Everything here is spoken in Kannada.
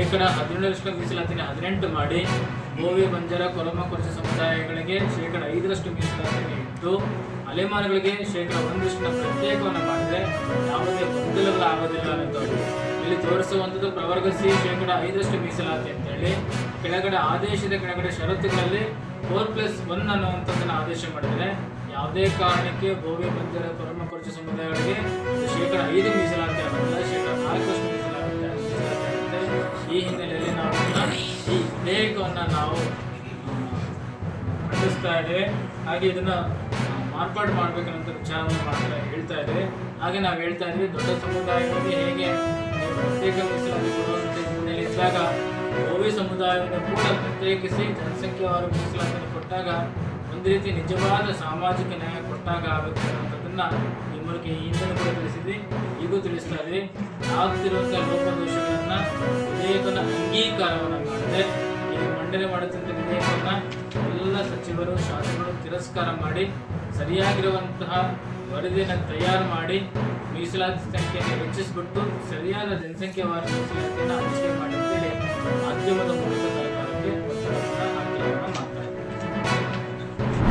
17% ಮೀಸಲಾತಿನ 18 ಮಾಡಿ ಬೋವಿ ಬಂಜಾರ ಕೊರಮ ಕೊರಚ ಸಮುದಾಯಗಳಿಗೆ 5% ಮೀಸಲಾತಿಯನ್ನು ಇಟ್ಟು ಅಲೆಮಾರಿಗಳಿಗೆ 1% ಪ್ರತ್ಯೇಕವನ್ನು ಮಾಡಿದರೆ ಯಾವುದೇ ಗೊಂದಲಗಳಾಗೋದಿಲ್ಲ ಅನ್ನೋದು ಇಲ್ಲಿ ತೋರಿಸುವಂಥದ್ದು. ಪ್ರವರ್ಗ ಸಿ 5% ಮೀಸಲಾತಿ ಅಂತೇಳಿ ಕೆಳಗಡೆ ಆದೇಶದ ಕೆಳಗಡೆ ಷರತ್ತುಗಳಲ್ಲಿ 4+1 ಅನ್ನುವಂಥದ್ದನ್ನು ಆದೇಶ ಮಾಡಿದರೆ ಯಾವುದೇ ಕಾರಣಕ್ಕೆ ಬೋವಿ ಬಂಜಾರ ಕೊರಮ ಕೊರಚ ಸಮುದಾಯಗಳಿಗೆ 5% ಮೀಸಲಾತಿ ಆಗೋದಿಲ್ಲ, 4% ಮೀಸಲಾತಿ ಆಗುತ್ತೆ. ಈ ಹಿನ್ನೆಲೆಯಲ್ಲಿ ನಾವು ಈ ವಿಧೇಯಕವನ್ನು ನಾವು ಮಂಡಿಸ್ತಾ ಇದ್ದೇವೆ. ಹಾಗೆ ಇದನ್ನು ಮಾರ್ಪಾಡು ಮಾಡಬೇಕನ್ನೋಂಥ ವಿಚಾರವನ್ನು ಹೇಳ್ತಾ ಇದ್ದೇವೆ. ಹಾಗೆ ನಾವು ಹೇಳ್ತಾ ಇದ್ವಿ, ದೊಡ್ಡ ಸಮುದಾಯಗಳಿಗೆ ಹೇಗೆ ಪ್ರತ್ಯೇಕ ಮೀಸಲಾತಿ ಕೊಡುವಂಥ ಹಿನ್ನೆಲೆ ಇದ್ದಾಗ ಬೋವಿ ಸಮುದಾಯವನ್ನು ಕೂಡ ಪ್ರತ್ಯೇಕಿಸಿ ಜನಸಂಖ್ಯೆವಾರು ಮೀಸಲಾತಿಯನ್ನು ಕೊಟ್ಟಾಗ ಒಂದು ರೀತಿ ನಿಜವಾದ ಸಾಮಾಜಿಕ ನ್ಯಾಯ ಕೊಟ್ಟಾಗ ಆಗುತ್ತೆ ಅನ್ನೋಂಥದ್ದನ್ನು ಈ ಮೂಲಕ ಈ ಹಿಂದೆ ಕೂಡ ತಿಳಿಸಿದ್ವಿ, ಈಗೂ ತಿಳಿಸ್ತಾ ಇದ್ವಿ. ಆಗ್ತಿರುವಂಥ ಲೋಪದೋಷಗಳನ್ನು ವಿಧೇಯಕನ ಅಂಗೀಕಾರವನ್ನು ಮಾಡದೆ ಈಗ ಮಂಡನೆ ಮಾಡುತ್ತಿದ್ದ ವಿಧೇಯಕವನ್ನು ಎಲ್ಲ ಸಚಿವರು ಶಾಸಕರು ತಿರಸ್ಕಾರ ಮಾಡಿ ಸರಿಯಾಗಿರುವಂತಹ ವರದಿಯನ್ನು ತಯಾರು ಮಾಡಿ ಮೀಸಲಾತಿ ಸಂಖ್ಯೆಯನ್ನು ಹೆಚ್ಚಿಸಿಬಿಟ್ಟು ಸರಿಯಾದ ಜನಸಂಖ್ಯೆವಾರ ಮೀಸಲಾತಿಯನ್ನು ಹಂಚಿಕೆ ಮಾಡಿ ಮಾಧ್ಯಮದ ಮೂಲಕ ಸರ್ಕಾರಕ್ಕೆ ಒತ್ತಡವನ್ನು ಹಾಕಿ